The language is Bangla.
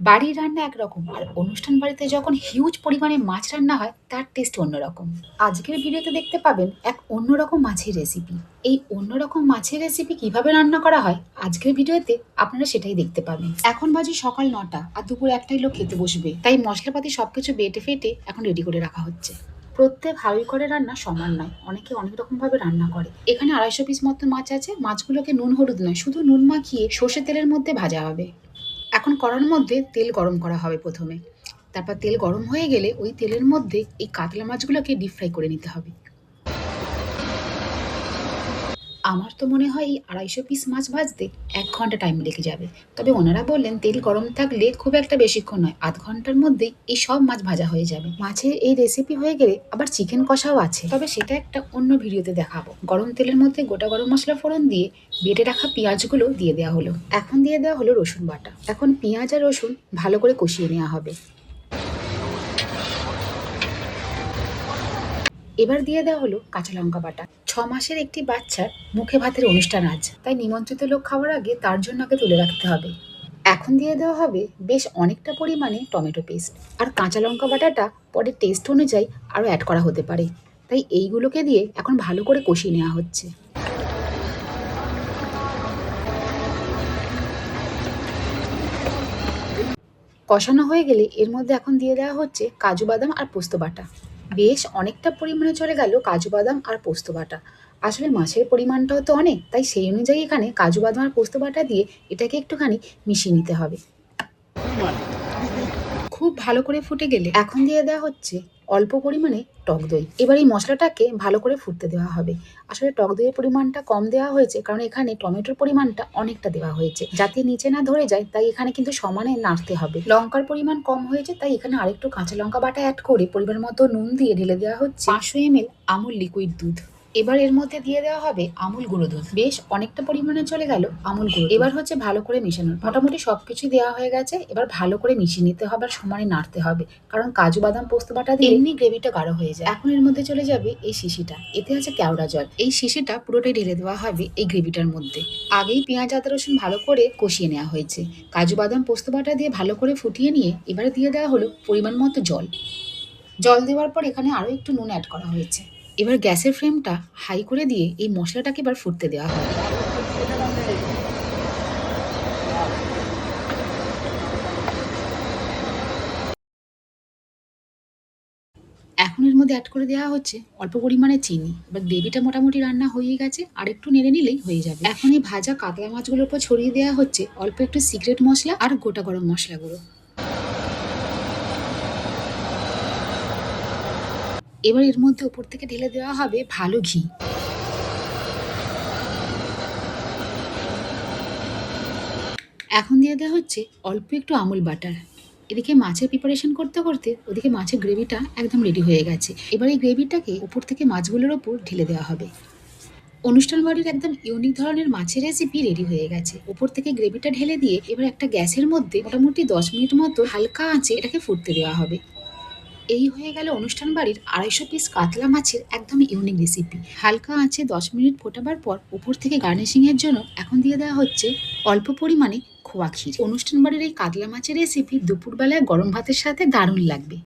বাড়ির রান্না একরকম আর অনুষ্ঠান বাড়িতে যখন হিউজ পরিমাণে মাছ রান্না হয় তার টেস্ট অন্যরকম। আজকের ভিডিওতে দেখতে পাবেন এক অন্যরকম মাছের রেসিপি। এই অন্যরকম মাছের রেসিপি কিভাবে রান্না করা হয় আজকের ভিডিওতে আপনারা সেটাই দেখতে পাবেন। এখন বাজে সকাল ৯টা আর দুপুর একটাই লোক খেতে বসবে, তাই মশলাপাতি সবকিছু বেটে ফেটে এখন রেডি করে রাখা হচ্ছে। প্রত্যেক হাঁড়ি করে রান্না সমান নয়, অনেকে অনেক রকম ভাবে রান্না করে। এখানে ২৫০ পিস মতো মাছ আছে। মাছগুলোকে নুন হলুদ নয়, শুধু নুন মাখিয়ে সর্ষে তেলের মধ্যে ভাজা হবে। এখন কড়ার মধ্যে তেল গরম করা হবে প্রথমে। তারপর তেল গরম হয়ে গেলে ওই তেলের মধ্যে এই কাতলা মাছগুলোকে ডিপ ফ্রাই করে নিতে হবে। আমার তো মনে হয় এই ২৫০ পিস মাছ ভাজতে ১ ঘন্টা টাইম লেগে যাবে। তবে ওনারা বললেন তেল গরম থাকলে খুব একটা বেশিক্ষণ নয়, আধ ঘন্টার মধ্যেই এই সব মাছ ভাজা হয়ে যাবে। মাছের এই রেসিপি হয়ে গেলে আবার চিকেন কষাও আছে, তবে সেটা একটা অন্য ভিডিওতে দেখাবো। গরম তেলের মধ্যে গোটা গরম মশলা ফোড়ন দিয়ে বেটে রাখা পেঁয়াজগুলো দিয়ে দেওয়া হলো। এখন দিয়ে দেওয়া হলো রসুন বাটা। এখন পেঁয়াজ আর রসুন ভালো করে কষিয়ে নেওয়া হবে। এবার দিয়ে দেওয়া হলো কাঁচা লঙ্কা বাটা। ৬ মাসের একটি বাচ্চার মুখে ভাতের অনুষ্ঠান আজ, তাই নিমন্ত্রিত লোক খাওয়ার আগে তার জন্য আগে তুলে রাখতে হবে। এখন দিয়ে দেওয়া হবে বেশ অনেকটা পরিমাণে টমেটো পেস্ট, আর কাঁচা লঙ্কা বাটাটা পরে টেস্ট অনুযায়ী আরও অ্যাড করা হতে পারে। তাই এইগুলোকে দিয়ে এখন ভালো করে কষিয়ে নেওয়া হচ্ছে। কষানো হয়ে গেলে এর মধ্যে এখন দিয়ে দেওয়া হচ্ছে কাজু বাদাম আর পোস্ত বাটা। বেশ অনেকটা পরিমাণে চলে গেল কাজু বাদাম আর পোস্ত বাটা। আসলে মাছের পরিমাণটাও তো অনেক, তাই সেই অনুযায়ী এখানে কাজু বাদাম আর পোস্ত বাটা দিয়ে এটাকে একটুখানি মিশিয়ে নিতে হবে। খুব ভালো করে ফুটে গেলে এখন দিয়ে দেওয়া হচ্ছে অল্প পরিমাণে টক দই। এবার এই মশলাটাকে ভালো করে ফুটতে দেওয়া হবে। আসলে টক দইয়ের পরিমাণটা কম দেওয়া হয়েছে কারণ এখানে টমেটোর পরিমাণটা অনেকটা দেওয়া হয়েছে, যাতে নিচে না ধরে যায়, তাই এখানে কিন্তু সমানে নাড়তে হবে। লঙ্কার পরিমাণ কম হয়েছে, তাই এখানে আরেকটু কাঁচা লঙ্কা বাটা অ্যাড করে পরিমাণ মতো নুন দিয়ে ঢেলে দেওয়া হচ্ছে ৫০০ ml আমুল লিকুইড দুধ। এবার এর মধ্যে দিয়ে দেওয়া হবে আমুল গুঁড়ো দুধ। বেশ অনেকটা পরিমাণে চলে গেল আমুল গুঁড়ো। এবার হচ্ছে ভালো করে মেশানো। মোটামুটি সবকিছু দেওয়া হয়ে গেছে। এবার ভালো করে মিশিয়ে নিতে হবে আর সমানে নাড়তে হবে, কারণ কাজু বাদাম পোস্ত বাটা দিয়ে এমনি গ্রেভিটা গাঢ় হয়ে যায়। এখন এর মধ্যে চলে যাবে এই শিশিটা। এতে আছে কেওড়া জল। এই শিশিটা পুরোটাই ঢেলে দেওয়া হবে এই গ্রেভিটার মধ্যে। আগেই পেঁয়াজ আদা রসুন ভালো করে কষিয়ে নেওয়া হয়েছে। কাজু বাদাম পোস্ত বাটা দিয়ে ভালো করে ফুটিয়ে নিয়ে এবারে দিয়ে দেওয়া হলো পরিমাণ মতো জল। জল দেওয়ার পর এখানে আরও একটু নুন অ্যাড করা হয়েছে। এবার গ্যাসের ফ্লেমটা হাই করে দিয়ে এই মশলাটাকে এবার ফুটতে দেওয়া হবে। এখন এর মধ্যে অ্যাড করে দেওয়া হচ্ছে অল্প পরিমাণে চিনি। এবার গ্রেভিটা মোটামুটি রান্না হয়ে গেছে, আর একটু নেড়ে নিলেই হয়ে যাবে। এখন এই ভাজা কাতলা মাছগুলোর উপর ছড়িয়ে দেওয়া হচ্ছে অল্প একটু সিক্রেট মশলা আর গোটা গরম মশলা গুঁড়ো। এবার এর মধ্যে উপর থেকে ঢেলে দেওয়া হবে ভালো ঘি। এখন দিয়ে দেওয়া হচ্ছে অল্প একটু আমুল বাটার। এদিকে মাছের প্রিপারেশন করতে করতে ওদিকে মাছের গ্রেভিটা একদম রেডি হয়ে গেছে। এবার এই গ্রেভিটাকে উপর থেকে মাছগুলোর ওপর ঢেলে দেওয়া হবে। অনুষ্ঠান বাড়ির একদম ইউনিক ধরনের মাছের রেসিপি রেডি হয়ে গেছে। উপর থেকে গ্রেভিটা ঢেলে দিয়ে এবার একটা গ্যাসের মধ্যে মোটামুটি ১০ মিনিট মতো হালকা আঁচে এটাকে ফুটতে দেওয়া হবে। এই হয়ে গেল অনুষ্ঠান বাড়ির ২৫০ পিস কাতলা মাছের একদম ইউনিক রেসিপি। হালকা আঁচে ১০ মিনিট ফোটাবার পর উপর থেকে গার্নিশিং এর জন্য এখন দিয়ে দেওয়া হচ্ছে অল্প পরিমাণে খোয়া ক্ষীর। অনুষ্ঠান বাড়ির এই কাতলা মাছের রেসিপি দুপুরবেলায় গরম ভাতের সাথে দারুণ লাগবে।